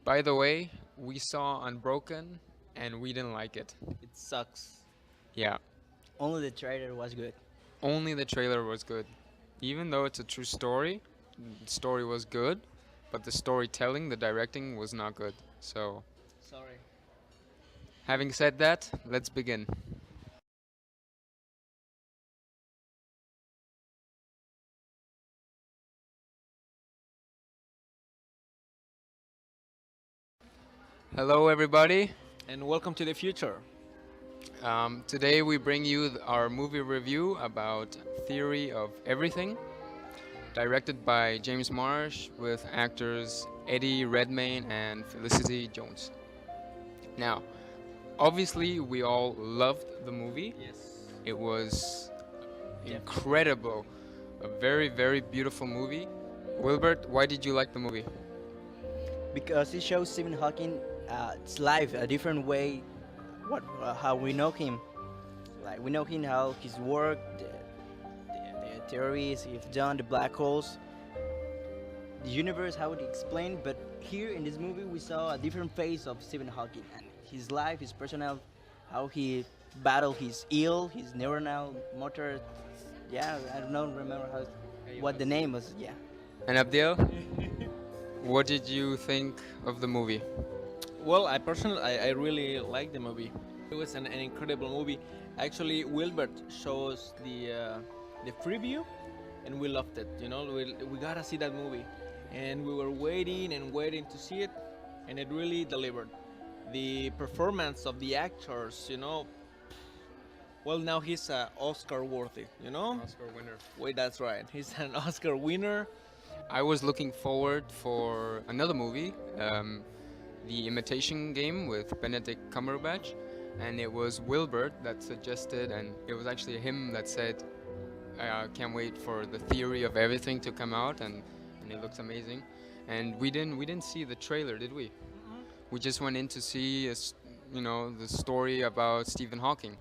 By the way, we saw Unbroken and we didn't like it. It sucks. Yeah, Only the trailer was good. only the trailer was good. Even though it's a true story, the story was good, but the storytelling, the directing was not good. So, Sorry. having said that, let's begin. Hello, everybody. And welcome to the future. Today we bring you our movie review about Theory of Everything, directed by James Marsh with actors Eddie Redmayne and Felicity Jones. Now, obviously, we all loved the movie. Yes. It was Definitely. incredible, a very, very beautiful movie. Wilbert, why did you like the movie? Because it shows Stephen Hawking his life a different way. How we know him. Like we know him how his work, the theories he's done, the black holes, the universe, how it explained. But here in this movie, we saw a different face of Stephen Hawking and his life, his personal, how he battled his ill, his neuronal motor. Yeah, I don't remember what the name was. Yeah. And Abdel, what did you think of the movie? Well, I really like the movie. It was an incredible movie. Actually, Wilbert shows the preview, and we loved it. You know, we gotta see that movie, and we were waiting and waiting to see it, and it really delivered. The performance of the actors, well, now he's Oscar worthy. Oscar winner. Wait, that's right. He's an Oscar winner. I was looking forward for another movie, The Imitation Game with Benedict Cumberbatch, and it was Wilbert that suggested, and it was actually him that said, "I can't wait for the Theory of Everything to come out," and it looks amazing. And we didn't see the trailer, did we? We just went in to see, the story about Stephen Hawking,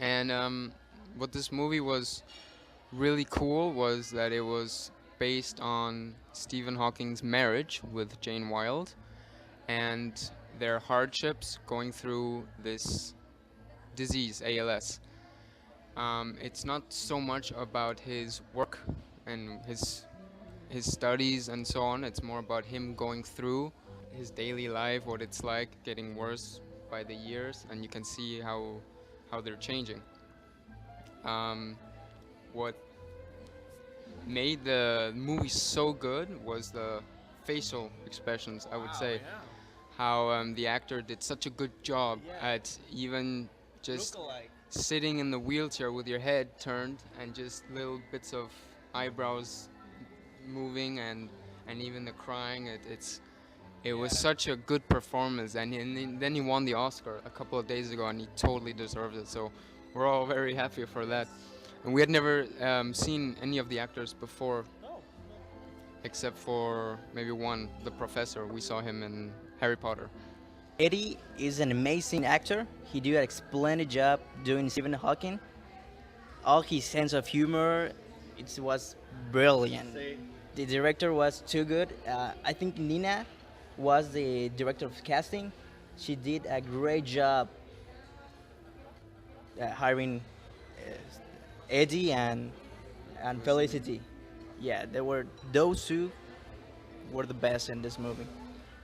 and what this movie was really cool was that it was based on Stephen Hawking's marriage with Jane Wilde and their hardships going through this disease, ALS. It's not so much about his work and his studies and so on. It's more about him going through his daily life, what it's like getting worse by the years, and you can see how they're changing. What made the movie so good was the facial expressions, I would say. How the actor did such a good job at even just sitting in the wheelchair with your head turned and just little bits of eyebrows moving and even the crying. It was such a good performance, and then he won the Oscar a couple of days ago, and he totally deserves it. So we're all very happy for that. And we had never seen any of the actors before, except for maybe one, the professor. We saw him in Harry Potter. Eddie is an amazing actor. He did a splendid job doing Stephen Hawking. All his sense of humor, it was brilliant. The director was too good. I think Nina was the director of casting. She did a great job hiring Eddie and Felicity. Yeah, they were those two were the best in this movie.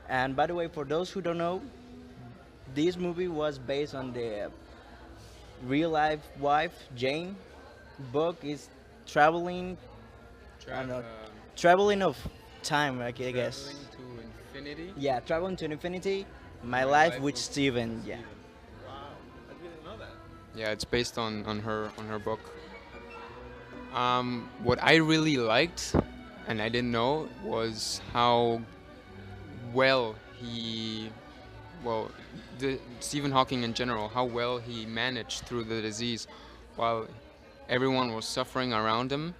And by the way, for those who don't know, this movie was based on the real life wife Jane. Book is traveling. I don't know, traveling of time. I guess. Traveling to Infinity. Yeah, traveling to infinity. My My life Life with with Steven. Yeah. Wow, I didn't know that. Yeah, it's based on her book. What I really liked, and I didn't know, was how well he, well, Stephen Hawking in general, how well he managed through the disease, while everyone was suffering around him.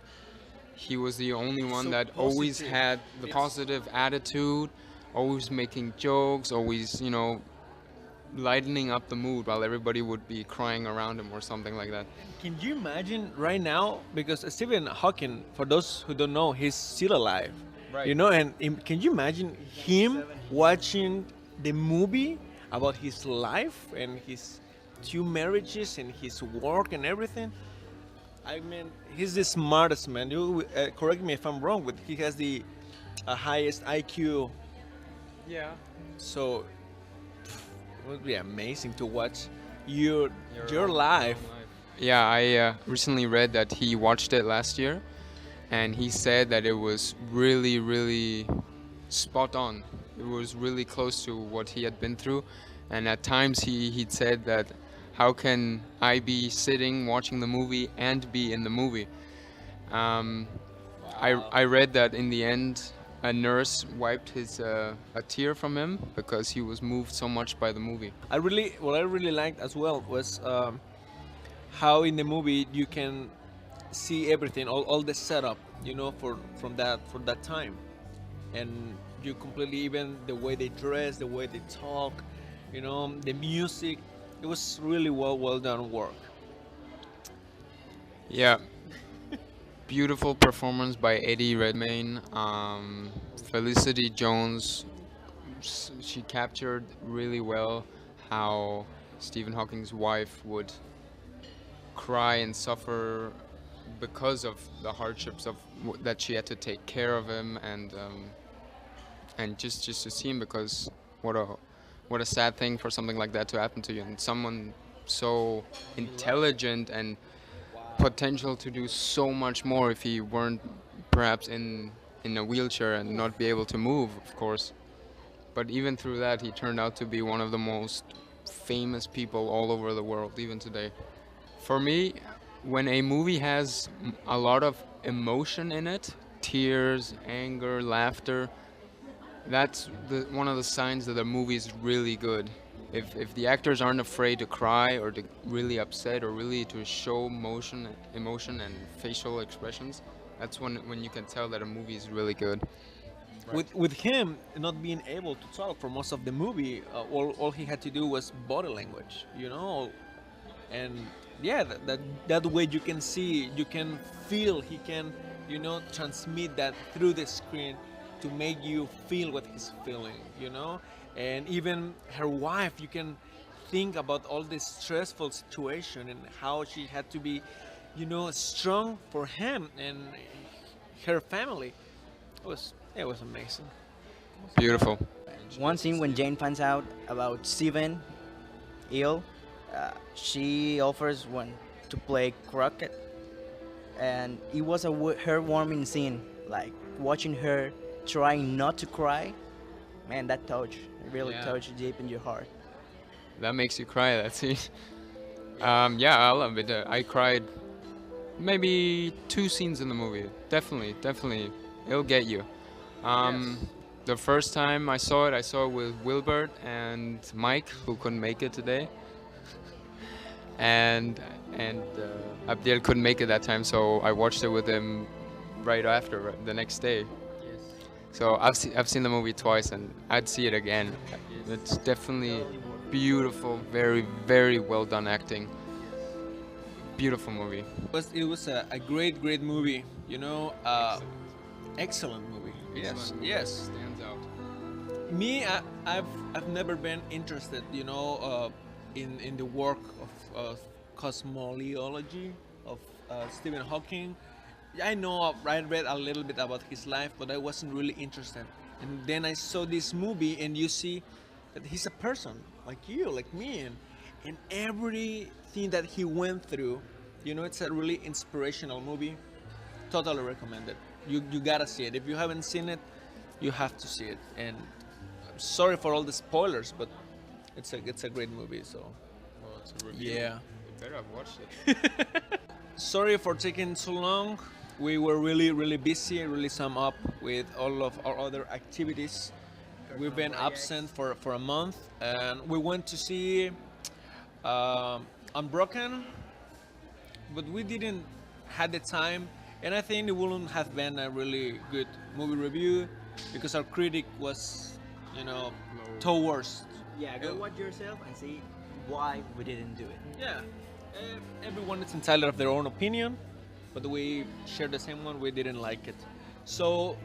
He was the only one So that always positive. had the It's- positive attitude, always making jokes, always, lightening up the mood while everybody would be crying around him or something like that. Can you imagine right now? Because Stephen Hawking, for those who don't know, he's still alive. Right. You know, and can you imagine him watching the movie about his life and his two marriages and his work and everything? I mean, he's the smartest man. You correct me if I'm wrong, but he has the highest IQ. Yeah. So it would be amazing to watch your Your life. Yeah, I recently read that he watched it last year, and he said that it was really, really spot on. It was really close to what he had been through, and at times he'd said that, how can I be sitting watching the movie and be in the movie? Um, I read that in the end, a nurse wiped a tear from him because he was moved so much by the movie. What I really liked as well was how in the movie you can see everything, all the setup, you know, for that time, and you completely, even the way they dress, the way they talk, you know, the music. It was really well done work. Yeah, beautiful performance by Eddie Redmayne. Felicity Jones, she captured really well how Stephen Hawking's wife would cry and suffer because of the hardships of that she had to take care of him, and just to see him, because what a what a sad thing for something like that to happen to you, and someone so intelligent and potential to do so much more if he weren't perhaps in a wheelchair and not be able to move, of course. But even through that, he turned out to be one of the most famous people all over the world, even today. For me, when a movie has a lot of emotion in it, tears, anger, laughter, that's one of the signs that a movie is really good. If the actors aren't afraid to cry or to really upset or really to show emotion and facial expressions, that's when you can tell that a movie is really good. With him not being able to talk for most of the movie, all he had to do was body language, you know, and yeah, that way you can see, you can feel, he can, you know, transmit that through the screen to make you feel what he's feeling, you know. And even her wife, you can think about all this stressful situation and how she had to be, you know, strong for him and her family. It was amazing. Beautiful. One scene when Jane finds out about Steven ill, she offers one to play croquet, and it was a heartwarming scene. Like watching her trying not to cry, man, that really Yeah. touched deep in your heart. That makes you cry, that scene. Yeah, I love it. I cried maybe 2 scenes in the movie. Definitely. It'll get you. The first time I saw it with Wilbert and Mike, who couldn't make it today. And Abdiel couldn't make it that time, so I watched it with him right after, the next day. So I've seen the movie twice, and I'd see it again. It's definitely beautiful, very well done acting. Beautiful movie. It was a great movie, you know. Excellent movie. Yes. Stands out. Me, I've never been interested, you know, in the work of cosmology of Stephen Hawking. I know I read a little bit about his life, but I wasn't really interested. And then I saw this movie, and you see that he's a person like you, like me, and everything that he went through. You know, it's a really inspirational movie. Totally recommend it. You gotta see it. If you haven't seen it, you have to see it. And I'm sorry for all the spoilers, but it's a great movie. So Well, it's a review. yeah. You better have watched it. Sorry for taking so long. We were really busy, really sum up with all of our other activities. We've been absent for a month, and we went to see Unbroken, but we didn't had the time, and I think it wouldn't have been a really good movie review because our critic was, you know, towards. Yeah, go watch yourself and see why we didn't do it. Yeah, everyone is entitled of their own opinion, but we shared the same one. We didn't like it. So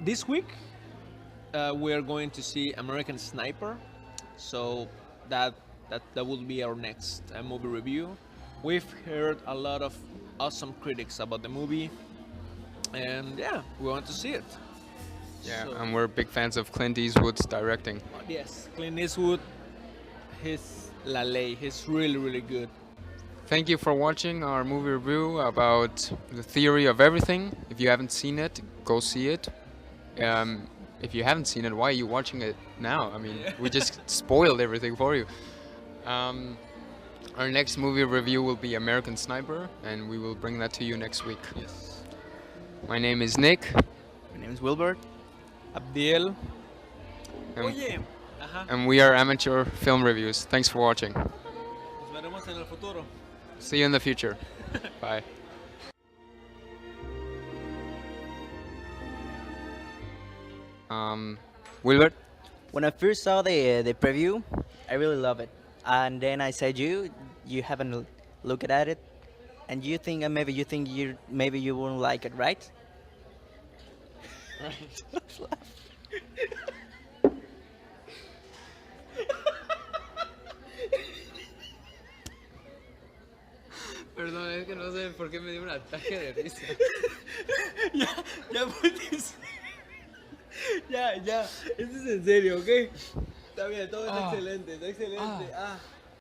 this week we are going to see American Sniper. So that will be our next movie review. We've heard a lot of awesome critics about the movie, and yeah, we want to see it. Yeah, So- and we're big fans of Clint Eastwood's directing. Yes, Clint Eastwood, he's La Ley. He's really, really good. Thank you for watching our movie review about The Theory of Everything. If you haven't seen it, go see it. If you haven't seen it, why are you watching it now? I mean, we just spoiled everything for you. Our next movie review will be American Sniper, and we will bring that to you next week. Yes. My name is Nick, My name is Wilbert. Abdiel. and, Oye. Ajá. and we are Amateur Film Reviews. Thanks for watching. Nos veremos en el futuro. See you in the future. Bye. Wilbert? When I first saw the preview, I really love it, and then I said you haven't looked at it, and you think maybe you won't like it, right? Perdón, es que no sé por qué me dio un ataque de risa. Ya puedes. Ya. Esto es en serio, ¿ok? Está bien, todo está excelente, está excelente.